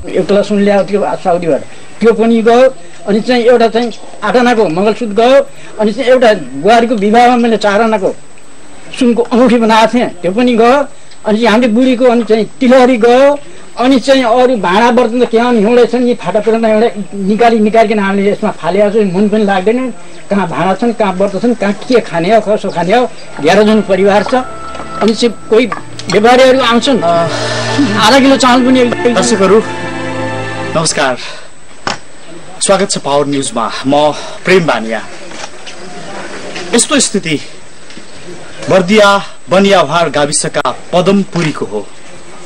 एउटा सुन ल्याएको थियो साउदीबाट, त्यो पनि गयो। अनि चाहिँ एउटा चाहिँ 8 आनाको मङ्गलसूत्र गयो। अनि चाहिँ एउटा बुहारीको विवाहमा मैले 4 आनाको सुनको औँठी बनाएको थिएँ, त्यो पनि गयो। अनि चाहिँ हाम्रो बुढीको अनि चाहिँ तिलहरी गयो। अनि चाहिँ अरू भाँडा बर्तन त क्या हिउँडै छन्, यी फाटापुरामा एउटा निकालिकन हामीले यसमा फालेको छ, मन पनि लाग्दैन। कहाँ भाँडा छन्, कहाँ बर्तन छन्, कहाँ के खाने हो, कसो खाने हो। 11 जन परिवार छ। अनि चाहिँ कोही व्यापारीहरू आउँछन्, आधा किलो चामल पनि। दर्शकहरू नमस्कार, स्वागत छ पावर न्युजमा। म प्रेम बानिया। यस्तो स्थिति बर्दिया बनियाभार गाविसका पदमपुरीको हो,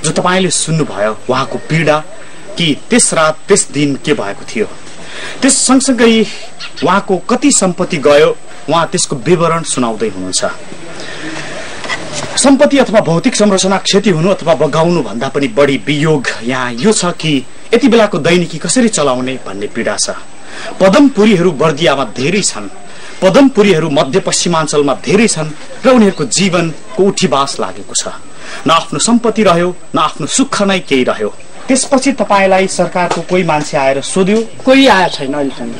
जो तपाईले सुन्नुभयो उहाँको पीडा कि त्यस रात त्यस दिन के भएको थियो। त्यस सँगसँगै उहाँको कति सम्पत्ति गयो, उहाँ त्यसको विवरण सुनाउँदै हुनुहुन्छ। सम्पत्ति अथवा भौतिक संरचना क्षति हुनु अथवा बगाउनु भन्दा पनि बढी वियोग यहाँ यो छ कि यति बेलाको दैनिकी कसरी चलाउने भन्ने पीडा छ। पदमपुरीहरू बर्दियामा धेरै छन्, पदमपुरीहरू मध्यपश्चिमाञ्चलमा धेरै छन् र उनीहरूको जीवनको उठीबास लागेको छ। न आफ्नो सम्पत्ति रह्यो, न आफ्नो सुख नै केही रह्यो। त्यसपछि तपाईलाई सरकारको कोही मान्छे आएर सोध्यो? कोही आएको छैन अहिलेसम्म,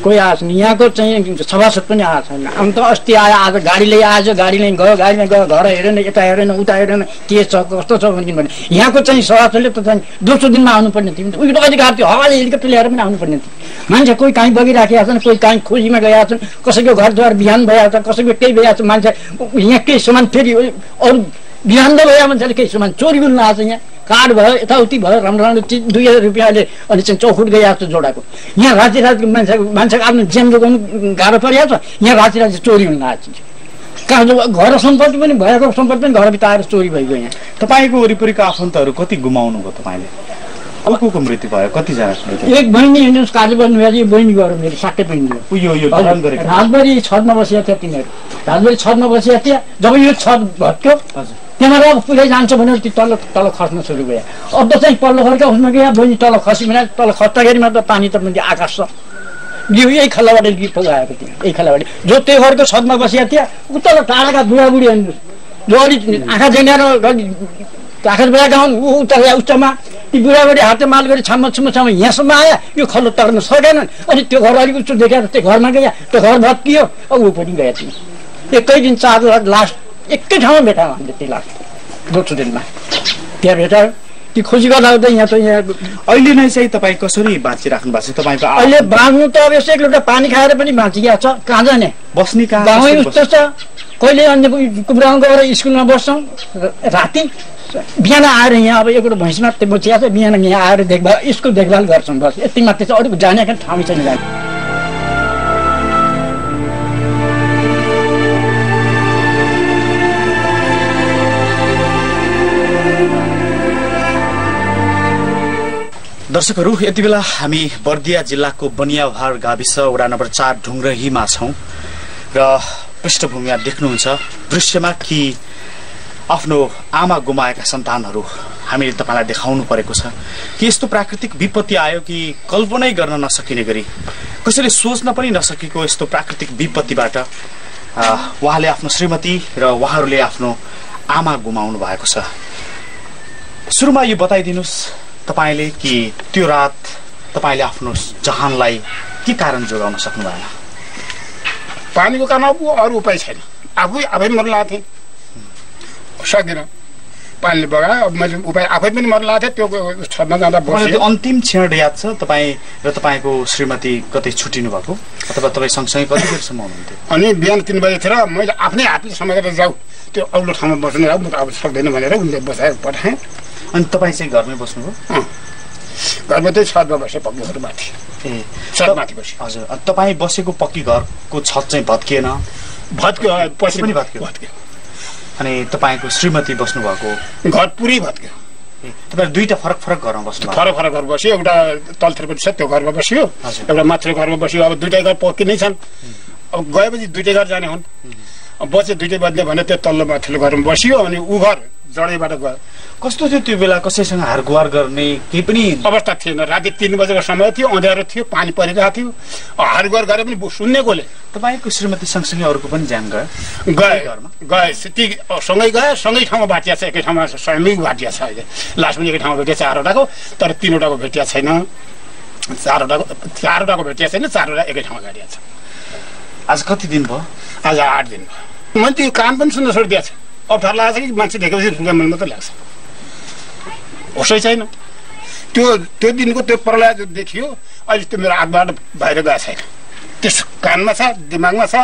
कोही आएको छैन। यहाँको चाहिँ सभासद पनि आएको छैन। अन्त अस्ति आयो, आज गाडीले आएछ, गाडीले गयो, गाडीमा गयो, घर हेरेन, यता हेरेन, उता हेरेन, के छ कस्तो छ भने यहाँको चाहिँ सभासदले त चाहिँ दोस्रो दिनमा आउनुपर्ने थियो। उयो अधिकार थियो, हवाले हेलिकप्टर ल्याएर पनि आउनुपर्ने थियो। मान्छे कोही काहीँ बगिराखेका छन्, कोही काहीँ खोजीमा गएका छन्, कसैको घरद्वार बिहान भइहाल्छ, कसैको केही भइहाल्छ। मान्छे यहाँ केही सामान फेरि अरू बिहान त भयो, मान्छेले केही सामान चोरी बोल्नु आएको छ। यहाँ कार्ड भयो, यताउति भयो, राम्रो राम्रो चिज 2000 रुपियाँले अनि चाहिँ चौखुट गइरहेको छ जोडाको। यहाँ राति मान्छेको आफ्नो ज्यान जोगाउनु गाह्रो परिहाल्छ। यहाँ राति चोरी हुन आएको छ। कहाँ घर सम्पत्ति पनि भएको सम्पत्ति पनि घरभित्र आएर चोरी भइगयो। यहाँ तपाईँको वरिपरिका आफन्तहरू कति गुमाउनु भयो तपाईँले? को मृत्यु भयो? कतिजना? एक बहिनी हिँड्नुहोस् कार्य बन्नुभयो, बहिनी गएर मेरो साक्कै बहिनी रातभरि छतमा बसिया थियो। तिनीहरू रातभरि छतमा बसिया थिए। जब यो छत भत्क्यो त्यहाँबाट अब पुरै जान्छ भनेर त्यो तल खस्न सुरु गयो। अब त चाहिँ पल्लो घरका उसमा गयो, बहिनी तल खसी भने तल खस्दाखेरिमा त पानी त आकाश छ। यो यही खालाबाट गीत गएको थियो, यही खालाबाट जो त्यो घरको छतमा बसिया थिए। उता टाढाका बुढाबुढी जो अलिक आँखा झेन्डाएर आकाश बेलाका हुन्, उता उच्चमा ती बुढाबुढी हाते माल गरी छामछाम यहाँसम्म आयो। यो खल्लो तर्न सकेनन्। अनि त्यो घर अलिक उच्च देखाएर त्यो घरमा गयो, त्यो घर भत्कियो। अब ऊ पनि गयो। तिमी एकै दिन 4 लाख लास्ट एकै ठाउँमा भेटायौँ हामीले। त्यो लास्ट दोस्रो दिनमा त्यहाँ भेटायो। ती खोजी गर्दा यहाँ त यहाँ अहिले नै चाहिँ तपाईँ कसरी बाँचिराख्नु भएको छ? तपाईँको अहिले बाँच्नु त अब यसो 1 लोटा पानी खाएर पनि बाँचिया छ। कहाँ जाने? बस्ने कहाँ? गाउँै उस्तो छ। कहिले अन्य कुब्रामा गएर स्कुलमा बस्छौँ। राति बिहान आएर यहाँ अब 1 भैँस मात्रै बचिया छ। बिहान यहाँ आएर देखभाल स्कुल देखभाल गर्छौँ, बस यति मात्रै छ। अरू जाने ठाउँ छैन। दर्शकहरू यति बेला हामी बर्दिया जिल्लाको बनियाभार गाविस वडा नम्बर 4 ढुङ्ग्रहीमा छौँ र पृष्ठभूमिमा देख्नुहुन्छ दृश्यमा कि आफ्नो आमा गुमाएका सन्तानहरू हामीले तपाईलाई देखाउनु परेको छ कि यस्तो प्राकृतिक विपत्ति आयो कि कल्पनै गर्न नसकिने गरी, कसैले सोच्न पनि नसकेको यस्तो प्राकृतिक विपत्तिबाट उहाँले आफ्नो श्रीमती र उहाँहरूले आफ्नो आमा गुमाउनु भएको छ। सुरुमा यो बताइदिनुस् तपाईले कि त्यो रात तपाईले आफ्नो जहानलाई के कारण जोगाउन सक्नु भएन? पानीको कारण अरू उपाय छैन। आफै मर्न लाग्थेँ, सकिनँ। पानीले बगायो। अब मैले उपाय आफै पनि मर्न लाग्थेँ। त्यो छतमा जाँदा बसेँ। अन्तिम क्षण याद छ तपाईँ र तपाईँको श्रीमती कतै छुटिनु भएको अथवा तपाईँ सँगसँगै कति बेरसम्म हुनुहुन्थ्यो? अनि बिहान 3 बजेतिर मैले आफ्नै हातले समातेर जाऊ, त्यो अग्लो ठाउँमा बस्नु म त अब सक्दैन भनेर उनले बसाएर पठाएँ। अनि तपाईँ चाहिँ घरमै बस्नुभयो? घरमा चाहिँ छतमा बसेँ, पक्की घरमाथि। ए छतमाथि बसेँ। हजुर। तपाईँ बसेको पक्की घरको छत चाहिँ भत्किएन? भत्क्यो, पछि पनि भत्क्यो। अनि तपाईँको श्रीमती बस्नुभएको घर पुरै भत्क्यो। तपाईँ दुईटा फरक फरक घरमा बस्नु? फरक फरक घर बस्यो। एउटा तलतिरपट्टि छ, त्यो घरमा बस्यो। एउटा माथिल्लो घरमा बस्यो। अब दुईटै घर पक्की नै छन्। अब गएपछि दुईटै घर जाने हुन्। बच्चे दुईटै बदले भने त्यो तल्लो माथिल्लो घरमा बस्यो। अनि ऊ घर जडैबाट गयो। कस्तो थियो त्यो बेला? कसैसँग हारगुहार गर्ने केही पनि अवस्था थिएन। राति 3 बजेको समय थियो, अँध्यारो थियो, पानी परिरहेको थियो। हारगुहार गरे पनि सुन्ने कसले? तपाईँको श्रीमती सँगसँगै अरूको पनि ज्यान गयो? गए ती सँगै गए, सँगै ठाउँमा भाटिया छ, एकै ठाउँमा स्वयं भाटिया छ। अहिले लास्ट पनि एकै ठाउँमा भेटिया 4वटाको, तर 3वटाको भेटिया छैन। 4वटाको भेटिया छैन, 4वटा एकै ठाउँमा भेटिया छ। आज कति दिन भयो? आज 8 दिन भयो। मैले त्यो कान पनि सुन्न छोडिदिएको छ। अप्ठ्यारो लाग्छ कि मान्छे देखेपछि ढुङ्गा मन मात्रै लाग्छ, होसै छैन। त्यो दिनको त्यो प्रलय जो देखियो अहिले त्यो मेरो हातबाट बाहिर गएको छैन। त्यस कानमा छ, दिमागमा छ,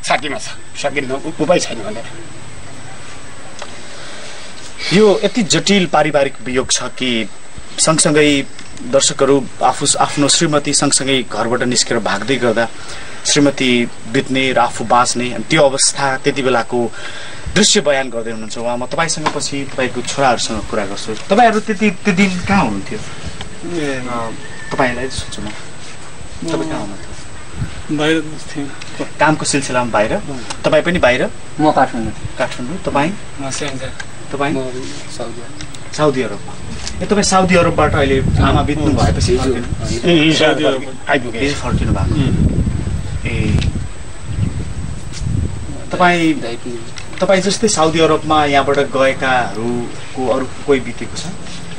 छातीमा छ, सकिन्न, उपाय छैन भनेर। यो यति जटिल पारिवारिक वियोग छ कि सँगसँगै दर्शकहरू आफ्नो श्रीमती सँगसँगै घरबाट निस्केर भाग्दै गर्दा श्रीमती बित्ने र आफू बाँच्ने, त्यो अवस्था त्यति बेलाको दृश्य बयान गर्दै हुनुहुन्छ उहाँ। म तपाईँसँग पछि तपाईँको छोराहरूसँग कुरा गर्छु। तपाईँहरू त्यो दिन कहाँ हुनुहुन्थ्यो? तपाईँलाई सोध्छु म, तपाईँ कहाँ हुनुहुन्थ्यो? बाहिर थिएँ, कामको सिलसिलामा बाहिर। तपाईँ पनि बाहिर? म काठमाडौँ। तपाईँ? तपाईँ साउदी अरबमा। तपाईँ साउदी अरबबाट अहिले आमा बित्नु भएपछि फर्किनु भएको? तपाईँ जस्तै साउदी अरबमा यहाँबाट गएकाहरूको अरू कोही बितेको छ?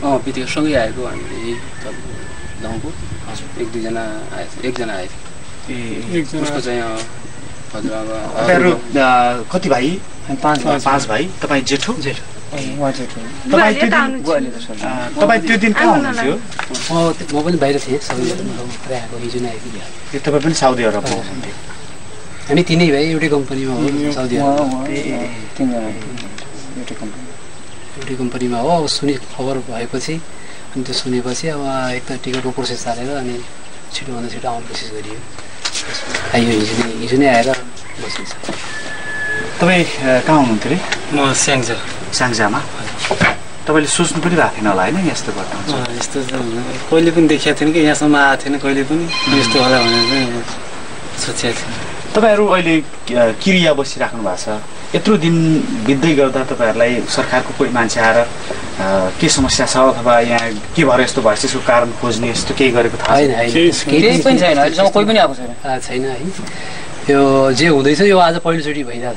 बितेको सँगै आएको हामीले गाउँको 1-2जना आएको, एकजना आएको। उसको चाहिँ तपाईँहरू कति भाइ? 5 भाइ। तपाईँ जेठो? तपाईँ त्यो दिन कहाँ हुनुहुन्थ्यो? म पनि बाहिर थिएँ, साउदी आएको, हिजो नै आएको। तपाईँ पनि साउदी अरबमा हुनुहुन्थ्यो? हामी 3 भाइ एउटै कम्पनीमा हो, साउदी एउटै कम्पनीमा हो। अब खबर भएपछि अनि त्यो सुनेपछि अब एक त टिकटको प्रोसेस चालेर अनि छिटोभन्दा छिटो आउने कोसिस गरियो। आइयो हिजो नै आएर बसिन्छ। तपाईँ कहाँ हुनुहुन्थ्यो अरे? म स्याङ्जामा। तपाईँले सोच्नु पनि भएको थिएन होला होइन यस्तो घटना? यस्तो कहिले पनि देखिएको थिएन कि, यहाँसम्म आएको थिएन कहिले पनि यस्तो होला भनेर चाहिँ सोचेको थिएँ। तपाईँहरू अहिले किरिया बसिराख्नु भएको छ, यत्रो दिन बित्दै गर्दा तपाईँहरूलाई सरकारको कोही मान्छे आएर के समस्या छ अथवा यहाँ के भएर यस्तो भएछ यसको कारण खोज्ने यस्तो केही गरेको थाहा छैन? अहिलेसम्म कोही पनि आएको छैन है। यो जे हुँदैछ यो आज पहिलोचोटि भइरहेछ,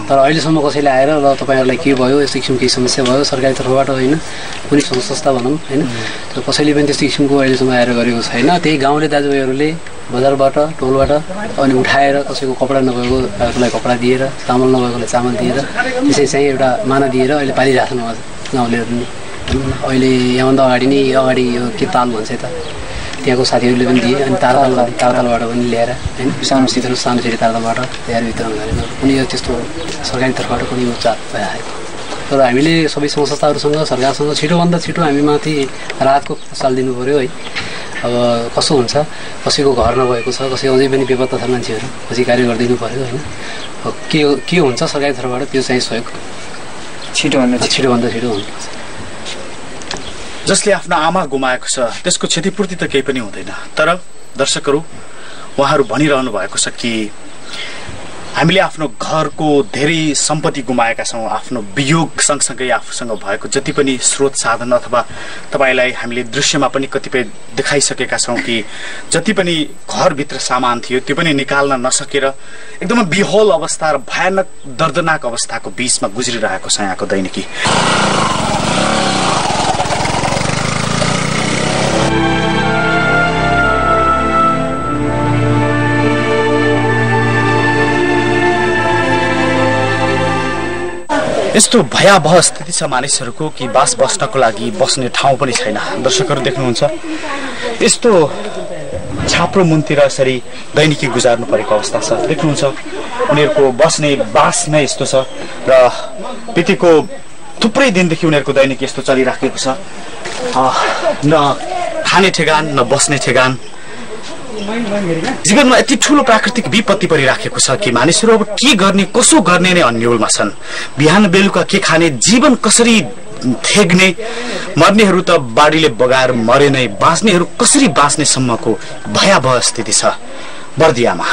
तर अहिलेसम्म कसैले आएर ल तपाईँहरूलाई के भयो, यस्तो किसिमको केही समस्या भयो सरकारी तर्फबाट होइन, कुनै संस्था भनौँ होइन, तर कसैले पनि त्यस्तो किसिमको अहिलेसम्म आएर गरेको छैन। त्यही गाउँले दाजुभाइहरूले बजारबाट टोलबाट अनि उठाएर कसैको कपडा नभएकोलाई कपडा दिएर, चामल नभएकोलाई चामल दिएर, त्यसै चाहिँ एउटा माना दिएर अहिले पालिराख्नु गाउँलेहरूले। अहिले यहाँभन्दा अगाडि यो के ताल भन्छ त, त्यहाँको साथीहरूले पनि दिए अनि तारतालबाट पनि ल्याएर होइन, सानो फेरि तारतालबाट ल्याएर वितरण गरेन। कुनै त्यस्तो सरकारी तर्फबाट कुनै उपचार भइरहेको, तर हामीले सबै संस्थाहरूसँग सरकारसँग छिटोभन्दा छिटो हामी माथि राहतको साल दिनु पऱ्यो है। अब कसो हुन्छ, कसैको घर नभएको छ, कसै अझै पनि बेपत्ता छ मान्छेहरू, खोजी कार्य गरिदिनु पऱ्यो होइन। के हुन्छ सरकारी तर्फबाट त्यो चाहिँ सहयोग छिटोभन्दा छिटो हुन्छ। जसले आफ्नो आमा गुमाएको छ त्यसको क्षतिपूर्ति त केही पनि हुँदैन, तर दर्शकहरू उहाँहरू भनिरहनु भएको छ कि हामीले आफ्नो घरको धेरै सम्पत्ति गुमाएका छौँ, आफ्नो वियोग सँगसँगै आफूसँग भएको जति पनि स्रोत साधन अथवा तपाईँलाई हामीले दृश्यमा पनि कतिपय देखाइसकेका छौँ कि जति पनि घरभित्र सामान थियो त्यो पनि निकाल्न नसकेर एकदमै बिहोल अवस्था र भयानक दर्दनाक अवस्थाको बीचमा गुज्रिरहेको छ यहाँको दैनिकी। यस्तो भयावह स्थिति छ मानिसहरूको कि बास बस्नको लागि बस्ने ठाउँ पनि छैन। दर्शकहरू देख्नुहुन्छ यस्तो छाप्रो मुनतिर यसरी दैनिकी गुजार्नु परेको अवस्था छ। देख्नुहुन्छ उनीहरूको बस्ने बास नै यस्तो छ र बितेको थुप्रै दिनदेखि उनीहरूको दैनिकी यस्तो चलिराखेको छ। न खाने ठेगान न बस्ने ठेगान। जीवनमा यति ठुलो प्राकृतिक विपत्ति परिराखेको छ कि मानिसहरू अब के गर्ने कसो गर्ने नै अन्यलमा छन्। बिहान बेलुका के खाने, जीवन कसरी थेग्ने, मर्नेहरू त बाढीले बगाएर मरे नै, बाँच्नेहरू कसरी बाँच्ने सम्मको भयावह स्थिति छ बर्दियामा।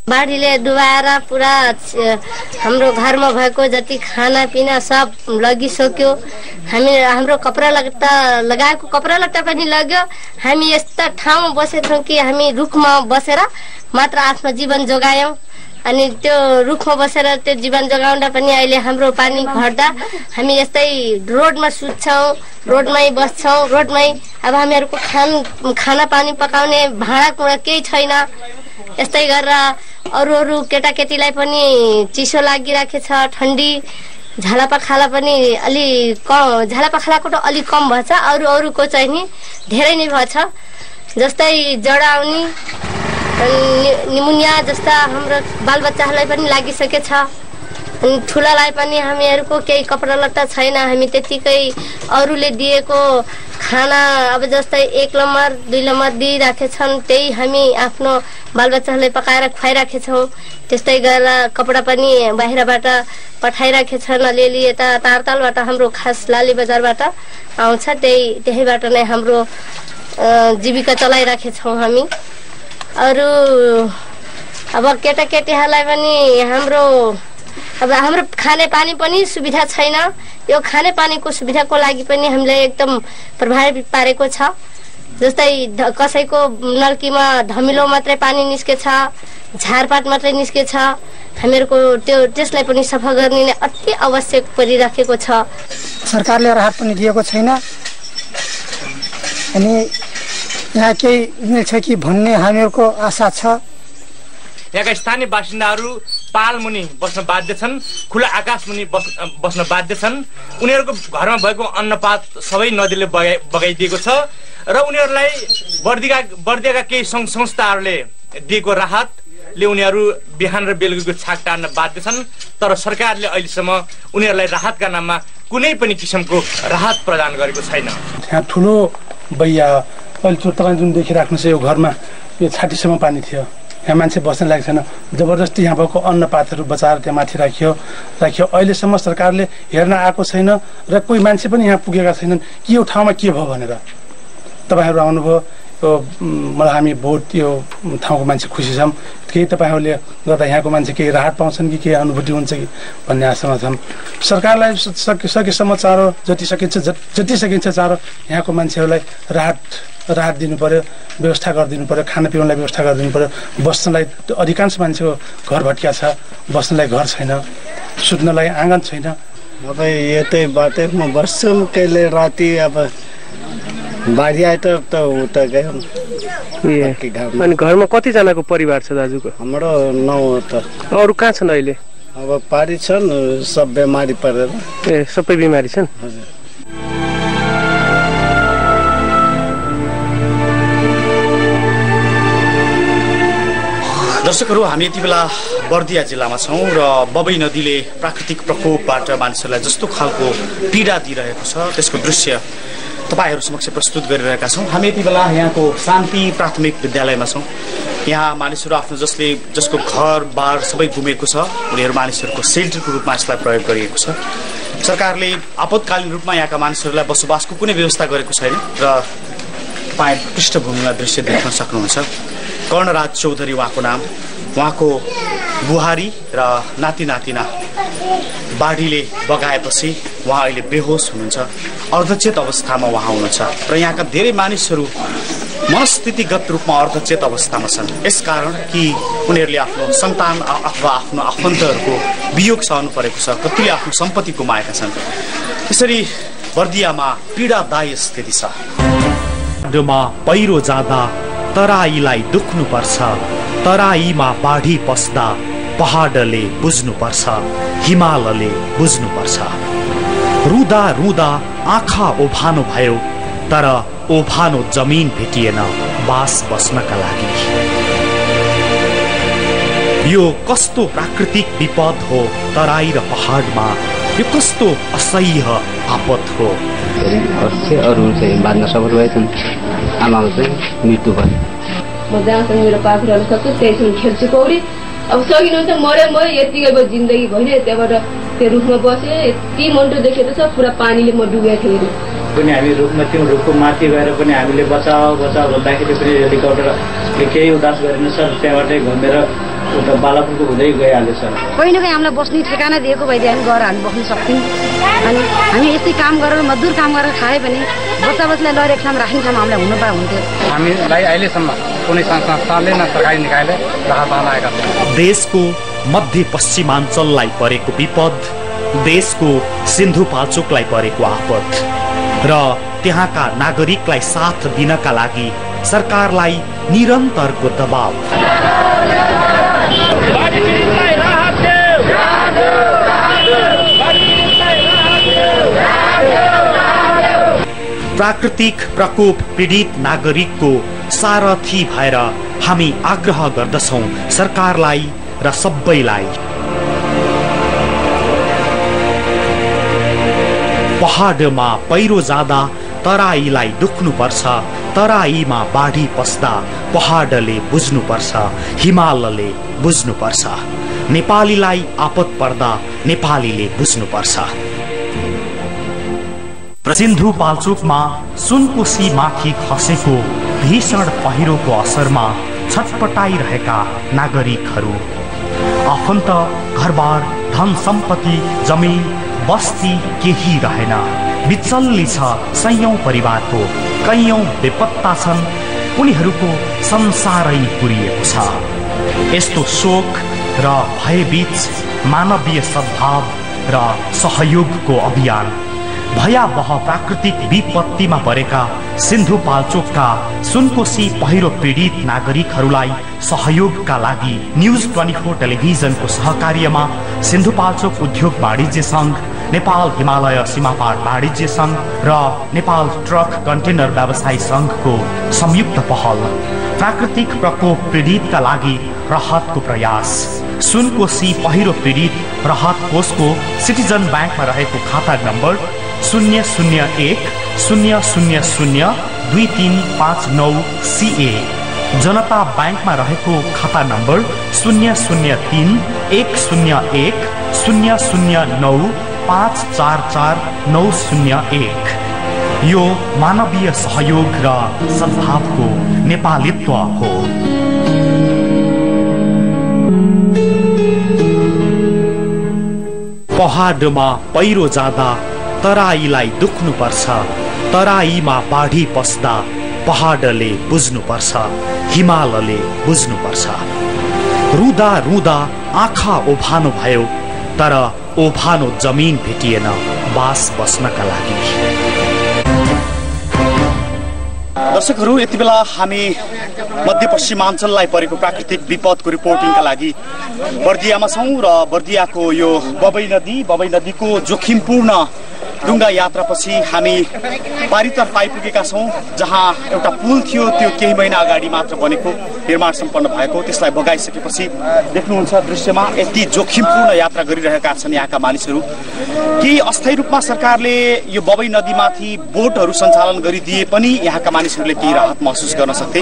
बाढीले डुबाएर पुरा हाम्रो घरमा भएको जति खानापिना सब लगिसक्यो। हाम्रो कपडा लत्ता लगाएको कपडा लत्ता पनि लग्यो। हामी यस्ता ठाउँमा बसेछौँ कि हामी रुखमा बसेर मात्र आफ्नो जीवन जोगायौँ। अनि त्यो रुखमा बसेर त्यो जीवन जोगाउँदा पनि अहिले हाम्रो पानी घट्दा हामी यस्तै रोडमा सुत्छौँ, रोडमै बस्छौँ, रोडमै। अब हामीहरूको खाना पानी पकाउने भाँडाकुँडा केही छैन। यस्तै गरेर अरू केटाकेटीलाई पनि चिसो लागिराखेछ, ठन्डी झालापाखाला पनि अलि कम, झालापाखालाको त अलिक कम भएछ, अरूको चाहिँ नि धेरै नै भएछ। जस्तै जडा आउने, निमोनिया जस्ता हाम्रो बालबच्चाहरूलाई पनि लागिसकेछ। अनि ठुलालाई पनि हामीहरूको केही कपडा लत्ता छैन। हामी त्यतिकै अरूले दिएको खाना अब जस्तै 1 नम्बर 2 नम्बर दिइराखेछन्, त्यही हामी आफ्नो बालबच्चाहरूलाई पकाएर खुवाइराखेछौँ। त्यस्तै गरेर कपडा पनि बाहिरबाट पठाइराखेछन् अलिअलि। यता तारतालबाट हाम्रो खास लाली बजारबाट आउँछ, त्यहीबाट नै हाम्रो जीविका चलाइराखेछौँ हामी। अरू अब केटाकेटीहरूलाई पनि हाम्रो खाने पानी पनि सुविधा छैन। यो खाने पानीको सुविधाको लागि पनि हामीलाई एकदम प्रभावित पारेको छ। जस्तै कसैको नल्कीमा धमिलो मात्रै पानी निस्केछ, झारपात मात्रै निस्केछ। हामीहरूको त्यसलाई पनि सफा गर्ने नै अति आवश्यक परिराखेको छ। सरकारले राहत पनि दिएको छैन। अनि यहाँ केही मिल्छ कि भन्ने हामीहरूको आशा छ। यहाँका स्थानीय बासिन्दाहरू पाल मुनि बस्न बाध्य छन्, खुला आकाश मुनि बस्न बाध्य छन्। उनीहरूको घरमा भएको अन्नपात सबै नदीले बगाइदिएको छ र उनीहरूलाई बर्दियाका केही सङ्घ संस्थाहरूले दिएको राहतले उनीहरू बिहान र बेलुकीको छाक टार्न बाध्य छन्। तर सरकारले अहिलेसम्म उनीहरूलाई राहतका नाममा कुनै पनि किसिमको राहत प्रदान गरेको छैन। यहाँ ठुलो बैया अहिले तपाईँ जुन देखिराख्नुहोस्, यो घरमा यो छातीसम्म पानी थियो। यहाँ मान्छे बस्न लागेको छैन। जबरजस्ती यहाँ भएको अन्नपातहरू बचाएर त्यहाँ माथि राखियो। अहिलेसम्म सरकारले हेर्न आएको छैन र कोही मान्छे पनि यहाँ पुगेका छैनन् कि यो ठाउँमा के भयो भनेर। तपाईँहरू आउनुभयो, मलाई हामी बहुत यो ठाउँको मान्छे खुसी छौँ। केही तपाईँहरूले गर्दा यहाँको मान्छे केही राहत पाउँछन् कि केही अनुभूति हुन्छ कि भन्ने आशामा छौँ। सरकारलाई सकेसम्म चाँडो जति सकिन्छ चाँडो यहाँको मान्छेहरूलाई राहत दिनु पर्यो, व्यवस्था गरिदिनु पर्यो, खानापिउनलाई व्यवस्था गरिदिनु पर्यो। बस्नलाई अधिकांश मान्छेको घर भट्किया छ, बस्नलाई घर छैन, सुत्नलाई आँगन छैन। अब यतै बाटै म बस्छौँ, कहिले राति अब बाढी आए त उता गयो। अनि घरमा कतिजनाको परिवार छ दाजुको? हाम्रो 9 त। अरू कहाँ छन् अहिले? अब पारी छन्, सब बिमारी परेर। ए सबै बिमारी छन्? हजुर। दर्शकहरू, हामी यति बेला बर्दिया जिल्लामा छौँ र बबई नदीले प्राकृतिक प्रकोपबाट मानिसहरूलाई जस्तो खालको पीडा दिइरहेको छ त्यसको दृश्य तपाईँहरू समक्ष प्रस्तुत गरिरहेका छौँ। हामी यति बेला यहाँको शान्ति प्राथमिक विद्यालयमा छौँ। यहाँ मानिसहरू आफ्नो जसको घर बार सबै गुमेको छ, उनीहरू मानिसहरूको सेल्टरको रूपमा यसलाई प्रयोग गरिएको छ। सरकारले आपतकालीन रूपमा यहाँका मानिसहरूलाई बसोबासको कुनै व्यवस्था गरेको छैन र तपाईँ पृष्ठभूमिमा दृश्य देख्न सक्नुहुन्छ। कर्णराज चौधरी उहाँको नाम। उहाँको बुहारी र नाति नातिना बाढीले बगाएपछि उहाँ अहिले बेहोस हुनुहुन्छ, अर्धचेत अवस्थामा उहाँ हुनुहुन्छ र यहाँका धेरै मानिसहरू मनस्थितिगत रूपमा अर्धचेत अवस्थामा छन्। यसकारण कि उनीहरूले आफ्नो सन्तान अथवा आफ्नो आफन्तहरूको वियोग सहनु परेको छ, कतिले आफ्नो सम्पत्ति गुमाएका छन्। यसरी बर्दियामा पीडादायी स्थिति छ। पहिरो जाँदा तराईलाई दुख्नु पर्छ, तराईमा बाढी पस्दा पहाडले बुझ्नु पर्छ, हिमालले बुझ्नु पर्छ। रुदा रुदा आँखा ओभानो भयो, तर ओभानो जमिन भेटिएन बास बस्नका लागि। यो कस्तो प्राकृतिक विपद हो तराई र पहाडमा, यो कस्तो असह्य आपत हो। अरू चाहिँ बाँध्न सफल भएछन्, आमाको चाहिँ मृत्यु भयो। म जहाँसम्म मेरो पाखुराहरू सक्छु त्यहीसम्म खेल्छु पौडी। अब सकिनुहुन्छ मऱ्यो म यतिकै अब जिन्दगी भइरह्यो। त्यहाँबाट त्यो रुखमा बसेँ, यति मन्टो देखेको छ, पुरा पानीले म डुबेको थिएँ। पनि हामी रुखमा थियौँ, रुखको माथि गएर पनि हामीले बचाऊ भन्दाखेरि पनि हेलिकप्टरले केही उदास गरेन सर। त्यहाँबाटै घुमेर उता बालापुरको हुँदै गइहाल्यो सर। कोही न कोही हामीलाई बस्ने ठेगाना दिएको भइदियो भने गएर हामी बस्न सक्थ्यौँ। अनि हामी यस्तै काम गरेर मजदुर काम गरेर खायो भने बच्चालाई लगेर एक ठाउँमा राख्ने ठाउँमा हामीलाई हुनु पाए हुन्थ्यो। हामीलाई अहिलेसम्म कुनै संस्थाले न सरकारी निकायले राहत पाउन आएका छन्। देशको मध्यपश्चिमाञ्चललाई परेको विपद, देशको सिन्धुपाल्चोकलाई परेको आपद र त्यहाँका नागरिकलाई साथ दिनका लागि सरकारलाई निरन्तरको दबाव। प्राकृतिक प्रकोप पीडित नागरिकको सारथी भएर हामी आग्रह गर्दछौं सरकारलाई र सबैलाई। पहाडमा पहिरो जाँदा तराईलाई दुख्नुपर्छ, तराईमा बाढी पस्दा पहाडले बुझ्नुपर्छ, हिमालले बुझ्नुपर्छ, नेपालीलाई आपत पर्दा नेपालीले बुझ्नुपर्छ। सिन्धुपाल्चोकमा सुनकोशी माथि खसेको भीषण पहिरोको असरमा छटपटाइरहेका नागरिकहरू, आफन्त, घरबार, धन सम्पत्ति, जमिन, बस्ती केही रहेन। बिचल्ली छ सयौं परिवारको, कैयौं बेपत्ता छन्, उनीहरूको संसारै पुरिएको छ। यस्तो शोक र भयबीच मानवीय सद्भाव र सहयोगको अभियान भयावह प्राकृतिक विपत्तिमा परेका सिन्धुपाल्चोकका सुनकोशी पहिरो पीडित नागरिकहरूलाई सहयोगका लागि न्यूज 24 टेलिभिजनको सहकार्यमा सिन्धुपाल्चोक उद्योग वाणिज्य संघ, नेपाल हिमालय सीमापार वाणिज्य संघ र नेपाल ट्रक कन्टेनर व्यवसायी संघको संयुक्त पहल प्राकृतिक प्रकोप पीडितका लागि राहतको प्रयास। सुनकोशी पहिरो पीडित राहत कोषको सिटिजन ब्याङ्कमा रहेको खाता नम्बर 00100002359 CA, जनता ब्याङ्कमा रहेको खाता नम्बर 003-109-544-901। यो मानवीय सहयोग र सद्भावको नेपालीत्व हो। पहाडमा पहिरो जाँदा तराईलाई दुख्नुपर्छ, तराईमा बाढी पस्दा पहाडले बुझ्नुपर्छ, हिमालले बुझ्नुपर्छ। रुँदा रुँदा आँखा ओभानो भयो, तर ओभानो जमिन भेटिएन बास बस्नका लागि। दर्शकहरू, यति बेला हामी मध्यपश्चिमाञ्चललाई परेको प्राकृतिक विपदको रिपोर्टिङका लागि बर्दियामा छौँ र बर्दियाको यो बबई नदीको जोखिमपूर्ण डुङ्गा यात्रापछि हामी पारीतर्फ आइपुगेका छौँ, जहाँ एउटा पुल थियो, त्यो केही महिना अगाडि मात्र बनेको, निर्माण सम्पन्न भएको, त्यसलाई बगाइसकेपछि देख्नुहुन्छ दृश्यमा यति जोखिमपूर्ण यात्रा गरिरहेका छन् यहाँका मानिसहरू। कि अस्थायी रूपमा सरकारले यो बबई नदीमाथि बोटहरू सञ्चालन गरिदिए पनि यहाँका मानिसहरूले केही राहत महसुस गर्न सक्थे।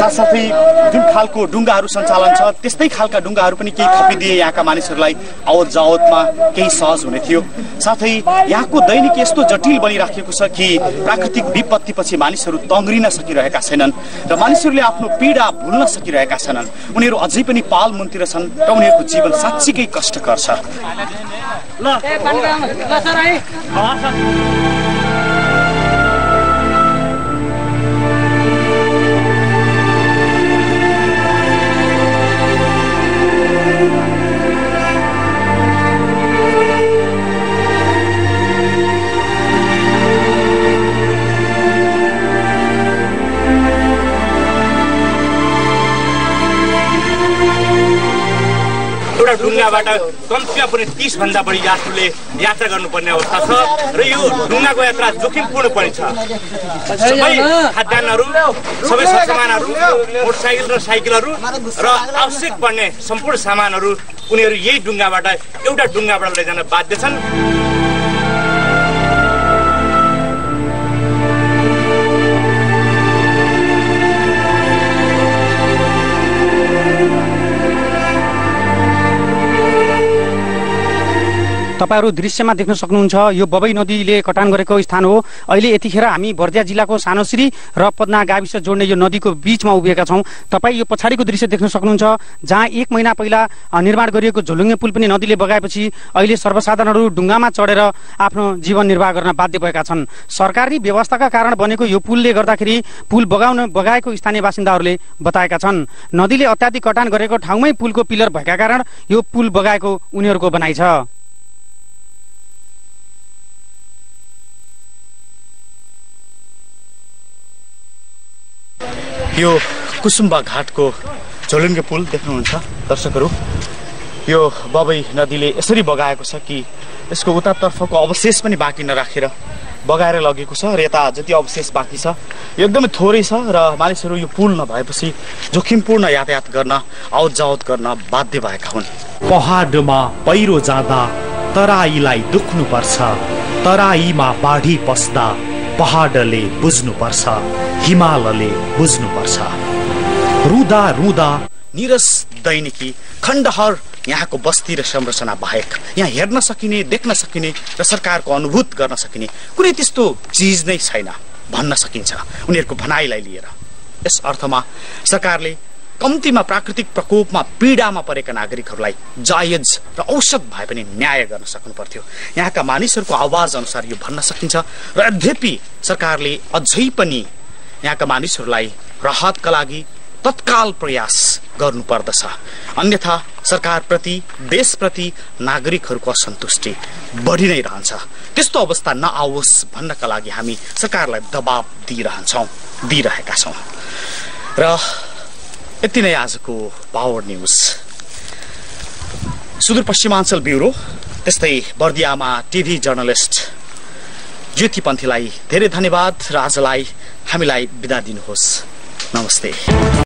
साथसाथै जुन खालको डुङ्गाहरू सञ्चालन छ त्यस्तै खालका डुङ्गाहरू पनि केही थपिदिए यहाँका मानिसहरूलाई आवत जावतमा केही सहज हुने थियो। साथै यहाँको दैनिक यस्तो जटिल बनिराखेको छ कि प्राकृतिक विपत्तिपछि मानिसहरू तङ्ग्रिन सकिरहेका छैनन् र मानिसहरूले आफ्नो पीडा भुल्न सकिरहेका छैनन्। उनीहरू अझै पनि पाल मुन्तिर छन् र उनीहरूको जीवन साँच्चीकै कष्टकर छ। एउटा डुङ्गाबाट कम्तीमा पनि 30 भन्दा बढी यात्रुले यात्रा गर्नुपर्ने अवस्था छ र यो डुङ्गाको यात्रा जोखिमपूर्ण पनि छ। सबै खाद्यान्नहरू, सबै सरसामानहरू, मोटरसाइकल र साइकलहरू र आवश्यक पर्ने सम्पूर्ण सामानहरू उनीहरू यही डुङ्गाबाट एउटा डुङ्गाबाट लैजान बाध्य छन्। तपाईहरु दृश्यमा देख्न सक्नुहुन्छ यो बबई नदीले कटान गरेको स्थान हो। अहिले यतिखेर हामी बर्दिया जिल्लाको सानोश्री र पदना गाविस जोड्ने यो नदीको बीचमा उभिएका छौं। तपाई यो पछाडीको दृश्य देख्न सक्नुहुन्छ जहाँ 1 महिना पहिला निर्माण गरिएको झोलुङ्गे पुल पनि नदीले बगाएपछि अहिले सर्वसाधारणहरू ढुङ्गामा चढेर आफ्नो जीवन निर्वाह गर्न बाध्य भएका छन्। सरकारी व्यवस्थाका कारण बनेको यो पुलले गर्दाखेरि पुल बगाएको स्थानीय बासिन्दाहरूले बताएका छन्। नदीले अत्याधिक कटान गरेको ठाउँमै पुलको पिलर भएका कारण यो पुल बगाएको उनीहरूको भनाइ छ। यो कुसुम्बा घाटको झोलुङ्गे पुल देख्नुहुन्छ दर्शकहरू। यो बबई नदीले यसरी बगाएको छ कि यसको उतातर्फको अवशेष पनि बाँकी नराखेर बगाएर लगेको छ र यता जति अवशेष बाँकी छ यो एकदमै थोरै छ र मानिसहरू यो पुल नभएपछि जोखिमपूर्ण यातायात गर्न आवत जावत गर्न बाध्य भएका हुन्। पहाडमा पहिरो जाँदा तराईलाई दुख्नुपर्छ, तराईमा बाढी पस्दा पहाडले बुझ्नुपर्छ, हिमालले बुझ्नुपर्छ। रुदा रुदा निरस दैनिकी खण्डहर यहाँको बस्ती र संरचना बाहेक यहाँ हेर्न सकिने, देख्न सकिने र सरकारको अनुभूत गर्न सकिने कुनै त्यस्तो चीज नै छैन भन्न सकिन्छ उनीहरूको भनाइलाई लिएर। यस अर्थमा सरकारले कम्तीमा प्राकृतिक प्रकोपमा पीडामा परेका नागरिकहरूलाई जायज र औसत भए पनि न्याय गर्न सक्नु पर्थ्यो। यहाँका मानिसहरूको आवाज अनुसार यो भन्न सकिन्छ र यद्यपि सरकारले अझै पनि यहाँका मानिसहरूलाई राहतका लागि तत्काल प्रयास गर्नुपर्दछ, अन्यथा सरकारप्रति, देशप्रति नागरिकहरूको असन्तुष्टि बढी नै रहन्छ। त्यस्तो अवस्था नआओस् भन्नका लागि हामी सरकारलाई दबाब दिइरहेका छौँ। र यति नै आजको पावर न्युज। सुदूरपश्चिमाञ्चल ब्युरो त्यस्तै बर्दियामा टिभी जर्नलिस्ट ज्योति पन्थीलाई धेरै धन्यवाद र आजलाई हामीलाई बिदा दिनुहोस्। नमस्ते।